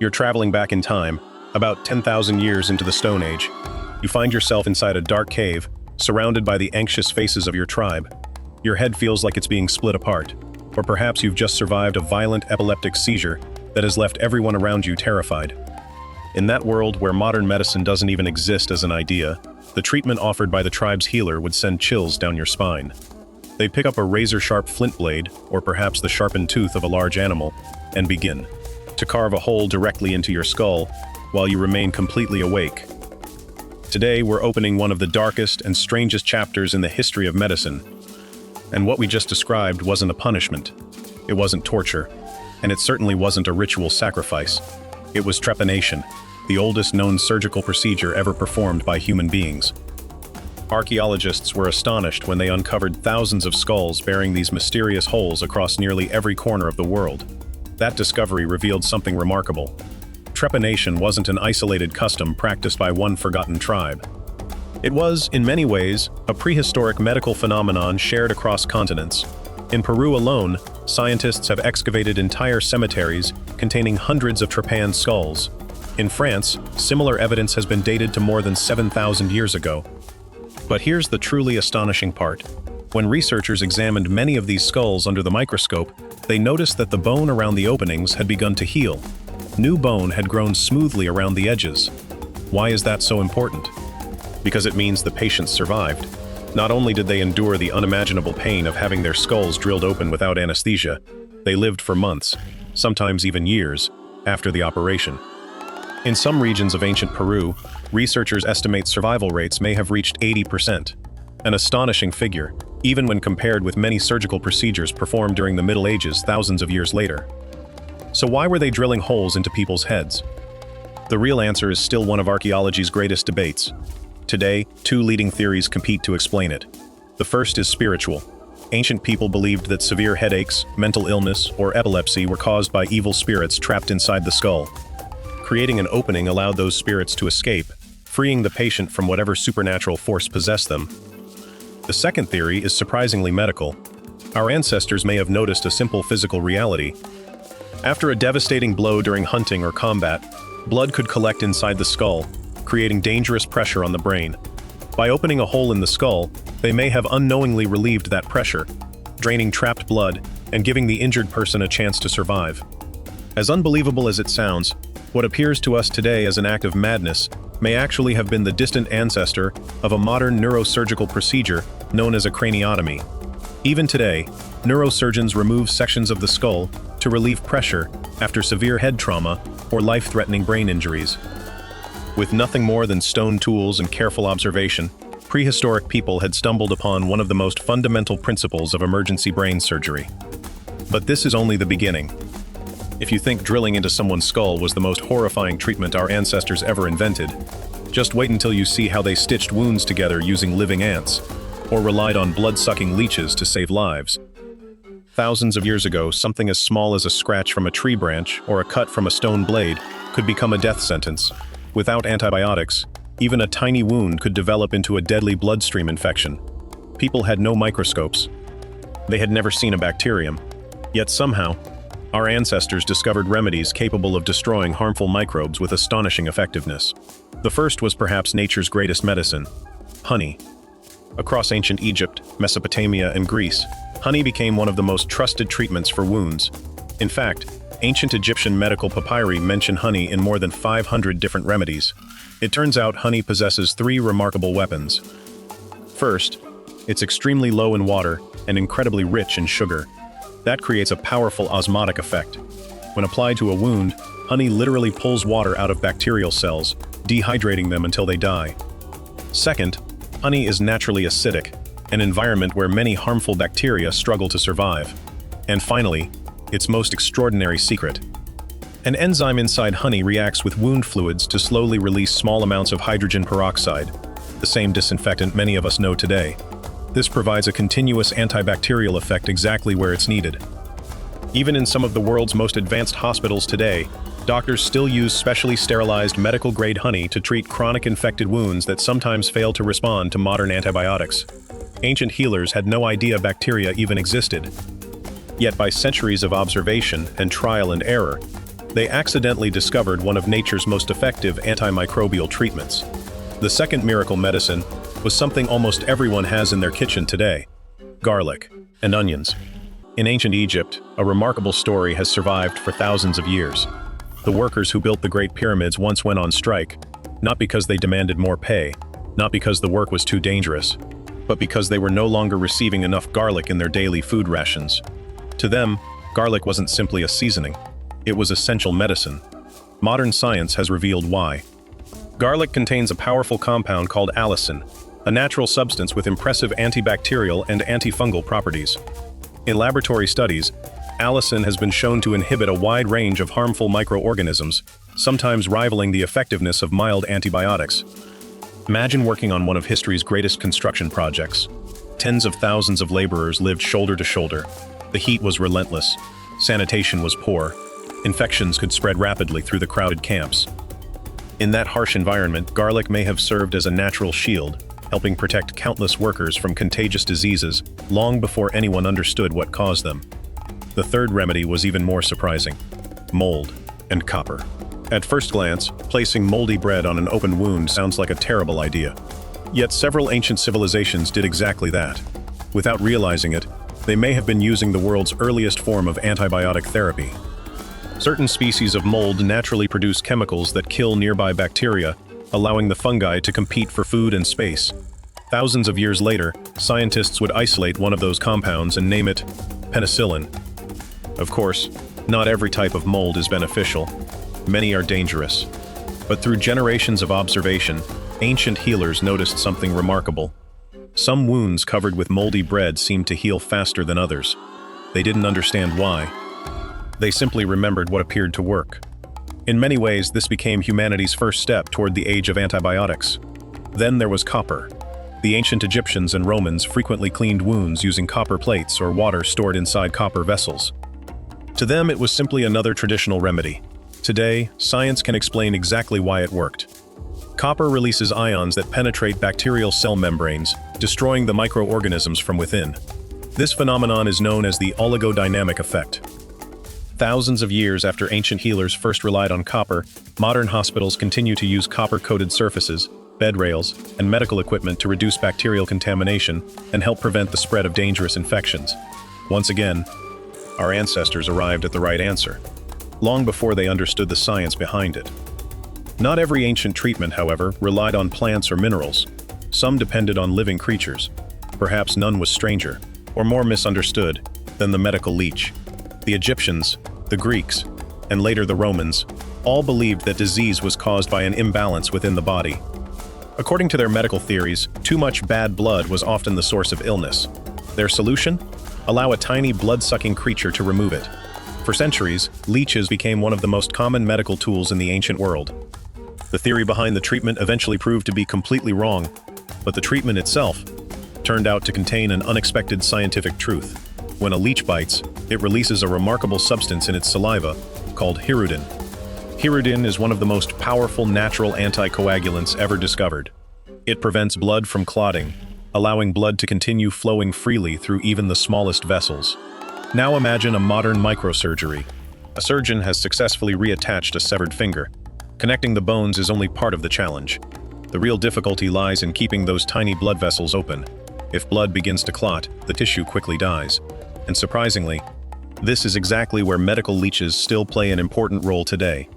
You're traveling back in time, about 10,000 years into the Stone Age. You find yourself inside a dark cave, surrounded by the anxious faces of your tribe. Your head feels like it's being split apart, or perhaps you've just survived a violent epileptic seizure that has left everyone around you terrified. In that world where modern medicine doesn't even exist as an idea, the treatment offered by the tribe's healer would send chills down your spine. They pick up a razor-sharp flint blade, or perhaps the sharpened tooth of a large animal, and begin to carve a hole directly into your skull while you remain completely awake. Today, we're opening one of the darkest and strangest chapters in the history of medicine. And what we just described wasn't a punishment. It wasn't torture. And it certainly wasn't a ritual sacrifice. It was trepanation, the oldest known surgical procedure ever performed by human beings. Archaeologists were astonished when they uncovered thousands of skulls bearing these mysterious holes across nearly every corner of the world. That discovery revealed something remarkable. Trepanation wasn't an isolated custom practiced by one forgotten tribe. It was, in many ways, a prehistoric medical phenomenon shared across continents. In Peru alone, scientists have excavated entire cemeteries containing hundreds of trepan skulls. In France, similar evidence has been dated to more than 7,000 years ago. But here's the truly astonishing part. When researchers examined many of these skulls under the microscope, they noticed that the bone around the openings had begun to heal. New bone had grown smoothly around the edges. Why is that so important? Because it means the patients survived. Not only did they endure the unimaginable pain of having their skulls drilled open without anesthesia, they lived for months, sometimes even years, after the operation. In some regions of ancient Peru, researchers estimate survival rates may have reached 80%, an astonishing figure, even when compared with many surgical procedures performed during the Middle Ages thousands of years later. So why were they drilling holes into people's heads? The real answer is still one of archaeology's greatest debates. Today, two leading theories compete to explain it. The first is spiritual. Ancient people believed that severe headaches, mental illness, or epilepsy were caused by evil spirits trapped inside the skull. Creating an opening allowed those spirits to escape, freeing the patient from whatever supernatural force possessed them. The second theory is surprisingly medical. Our ancestors may have noticed a simple physical reality. After a devastating blow during hunting or combat, blood could collect inside the skull, creating dangerous pressure on the brain. By opening a hole in the skull, they may have unknowingly relieved that pressure, draining trapped blood and giving the injured person a chance to survive. As unbelievable as it sounds, what appears to us today as an act of madness may actually have been the distant ancestor of a modern neurosurgical procedure known as a craniotomy. Even today, neurosurgeons remove sections of the skull to relieve pressure after severe head trauma or life-threatening brain injuries. With nothing more than stone tools and careful observation, prehistoric people had stumbled upon one of the most fundamental principles of emergency brain surgery. But this is only the beginning. If you think drilling into someone's skull was the most horrifying treatment our ancestors ever invented, just wait until you see how they stitched wounds together using living ants, or relied on blood-sucking leeches to save lives. Thousands of years ago, something as small as a scratch from a tree branch or a cut from a stone blade could become a death sentence. Without antibiotics, even a tiny wound could develop into a deadly bloodstream infection. People had no microscopes. They had never seen a bacterium. Yet somehow, our ancestors discovered remedies capable of destroying harmful microbes with astonishing effectiveness. The first was perhaps nature's greatest medicine: honey. Across ancient Egypt, Mesopotamia, and Greece, honey became one of the most trusted treatments for wounds. In fact, ancient Egyptian medical papyri mention honey in more than 500 different remedies. It turns out honey possesses three remarkable weapons. First, it's extremely low in water and incredibly rich in sugar. That creates a powerful osmotic effect. When applied to a wound, honey literally pulls water out of bacterial cells, dehydrating them until they die. Second, honey is naturally acidic, an environment where many harmful bacteria struggle to survive. And finally, its most extraordinary secret. An enzyme inside honey reacts with wound fluids to slowly release small amounts of hydrogen peroxide, the same disinfectant many of us know today. This provides a continuous antibacterial effect exactly where it's needed. Even in some of the world's most advanced hospitals today, doctors still use specially sterilized medical-grade honey to treat chronic infected wounds that sometimes fail to respond to modern antibiotics. Ancient healers had no idea bacteria even existed. Yet by centuries of observation and trial and error, they accidentally discovered one of nature's most effective antimicrobial treatments. The second miracle medicine was something almost everyone has in their kitchen today: garlic and onions. In ancient Egypt, a remarkable story has survived for thousands of years. The workers who built the Great Pyramids once went on strike, not because they demanded more pay, not because the work was too dangerous, but because they were no longer receiving enough garlic in their daily food rations. To them, garlic wasn't simply a seasoning. It was essential medicine. Modern science has revealed why. Garlic contains a powerful compound called allicin, a natural substance with impressive antibacterial and antifungal properties. In laboratory studies, allicin has been shown to inhibit a wide range of harmful microorganisms, sometimes rivaling the effectiveness of mild antibiotics. Imagine working on one of history's greatest construction projects. Tens of thousands of laborers lived shoulder to shoulder. The heat was relentless. Sanitation was poor. Infections could spread rapidly through the crowded camps. In that harsh environment, garlic may have served as a natural shield, helping protect countless workers from contagious diseases long before anyone understood what caused them. The third remedy was even more surprising: mold and copper. At first glance, placing moldy bread on an open wound sounds like a terrible idea. Yet several ancient civilizations did exactly that. Without realizing it, they may have been using the world's earliest form of antibiotic therapy. Certain species of mold naturally produce chemicals that kill nearby bacteria, allowing the fungi to compete for food and space. Thousands of years later, scientists would isolate one of those compounds and name it penicillin. Of course, not every type of mold is beneficial. Many are dangerous. But through generations of observation, ancient healers noticed something remarkable. Some wounds covered with moldy bread seemed to heal faster than others. They didn't understand why. They simply remembered what appeared to work. In many ways, this became humanity's first step toward the age of antibiotics. Then there was copper. The ancient Egyptians and Romans frequently cleaned wounds using copper plates or water stored inside copper vessels. To them, it was simply another traditional remedy. Today, science can explain exactly why it worked. Copper releases ions that penetrate bacterial cell membranes, destroying the microorganisms from within. This phenomenon is known as the oligodynamic effect. Thousands of years after ancient healers first relied on copper, modern hospitals continue to use copper-coated surfaces, bed rails, and medical equipment to reduce bacterial contamination and help prevent the spread of dangerous infections. Once again, our ancestors arrived at the right answer, long before they understood the science behind it. Not every ancient treatment, however, relied on plants or minerals. Some depended on living creatures. Perhaps none was stranger, or more misunderstood, than the medical leech. The Egyptians, the Greeks, and later the Romans, all believed that disease was caused by an imbalance within the body. According to their medical theories, too much bad blood was often the source of illness. Their solution? Allow a tiny blood-sucking creature to remove it. For centuries, leeches became one of the most common medical tools in the ancient world. The theory behind the treatment eventually proved to be completely wrong, but the treatment itself turned out to contain an unexpected scientific truth. When a leech bites, it releases a remarkable substance in its saliva called hirudin. Hirudin is one of the most powerful natural anticoagulants ever discovered. It prevents blood from clotting, allowing blood to continue flowing freely through even the smallest vessels. Now imagine a modern microsurgery. A surgeon has successfully reattached a severed finger. Connecting the bones is only part of the challenge. The real difficulty lies in keeping those tiny blood vessels open. If blood begins to clot, the tissue quickly dies. And surprisingly, this is exactly where medical leeches still play an important role today.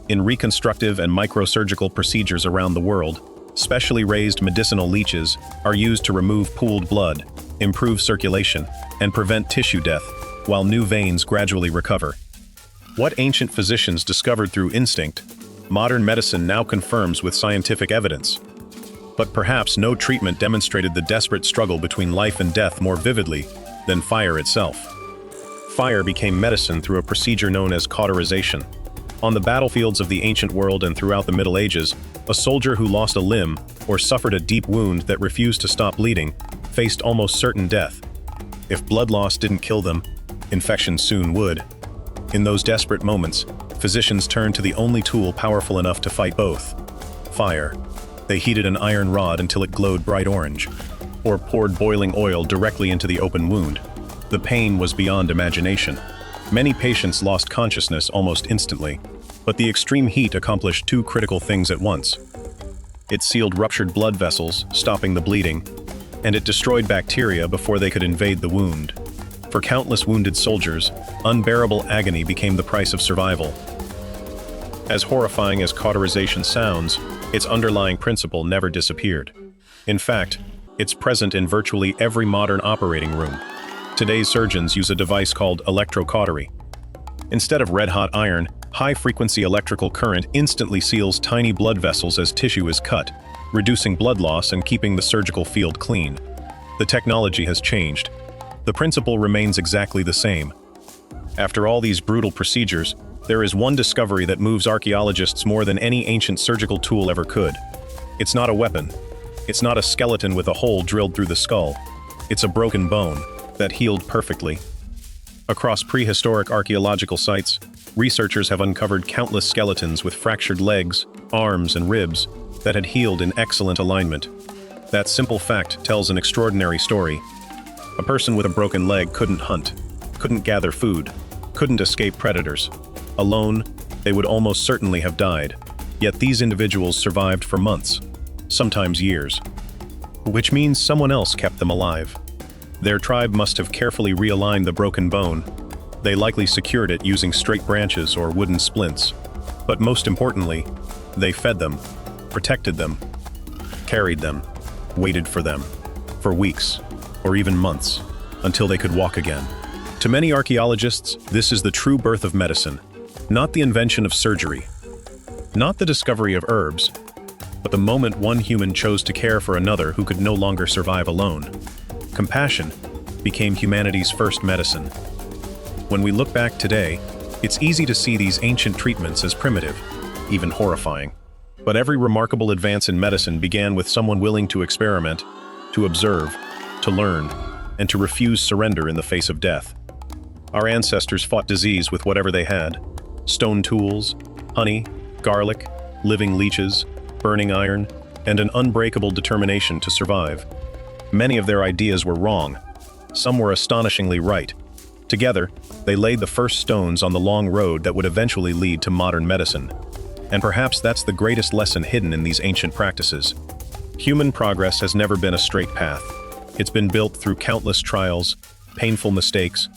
In reconstructive and microsurgical procedures around the world, specially raised medicinal leeches are used to remove pooled blood, improve circulation, and prevent tissue death, while new veins gradually recover. What ancient physicians discovered through instinct, modern medicine now confirms with scientific evidence. But perhaps no treatment demonstrated the desperate struggle between life and death more vividly than fire itself. Fire became medicine through a procedure known as cauterization. On the battlefields of the ancient world and throughout the Middle Ages, a soldier who lost a limb or suffered a deep wound that refused to stop bleeding faced almost certain death. If blood loss didn't kill them, infection soon would. In those desperate moments, physicians turned to the only tool powerful enough to fight both: fire. They heated an iron rod until it glowed bright orange, or poured boiling oil directly into the open wound. The pain was beyond imagination. Many patients lost consciousness almost instantly, But the extreme heat accomplished two critical things at once. It sealed ruptured blood vessels, stopping the bleeding, and it destroyed bacteria before they could invade the wound. For countless wounded soldiers, unbearable agony became the price of survival. As horrifying as cauterization sounds, its underlying principle never disappeared. In fact, it's present in virtually every modern operating room. Today's surgeons use a device called electrocautery. Instead of red-hot iron, high-frequency electrical current instantly seals tiny blood vessels as tissue is cut, reducing blood loss and keeping the surgical field clean. The technology has changed. The principle remains exactly the same. After all these brutal procedures, there is one discovery that moves archaeologists more than any ancient surgical tool ever could. It's not a weapon. It's not a skeleton with a hole drilled through the skull. It's a broken bone that healed perfectly. Across prehistoric archaeological sites, researchers have uncovered countless skeletons with fractured legs, arms, and ribs that had healed in excellent alignment. That simple fact tells an extraordinary story. A person with a broken leg couldn't hunt, couldn't gather food, couldn't escape predators. Alone, they would almost certainly have died. Yet these individuals survived for months, sometimes years, which means someone else kept them alive. Their tribe must have carefully realigned the broken bone. They likely secured it using straight branches or wooden splints. But most importantly, they fed them, protected them, carried them, waited for them, for weeks, or even months, until they could walk again. To many archaeologists, this is the true birth of medicine, not the invention of surgery, not the discovery of herbs, but the moment one human chose to care for another who could no longer survive alone. Compassion became humanity's first medicine. When we look back today, it's easy to see these ancient treatments as primitive, even horrifying. But every remarkable advance in medicine began with someone willing to experiment, to observe, to learn, and to refuse surrender in the face of death. Our ancestors fought disease with whatever they had: stone tools, honey, garlic, living leeches, burning iron, and an unbreakable determination to survive. Many of their ideas were wrong. Some were astonishingly right. Together, they laid the first stones on the long road that would eventually lead to modern medicine. And perhaps that's the greatest lesson hidden in these ancient practices. Human progress has never been a straight path. It's been built through countless trials, painful mistakes,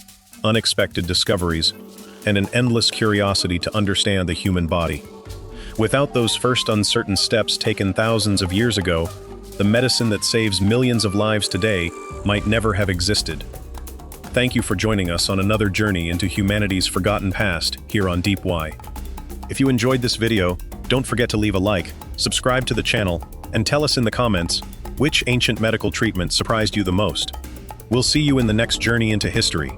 unexpected discoveries, and an endless curiosity to understand the human body. Without those first uncertain steps taken thousands of years ago, the medicine that saves millions of lives today might never have existed. Thank you for joining us on another journey into humanity's forgotten past here on DeepWhy. If you enjoyed this video, don't forget to leave a like, subscribe to the channel, and tell us in the comments which ancient medical treatment surprised you the most. We'll see you in the next journey into history.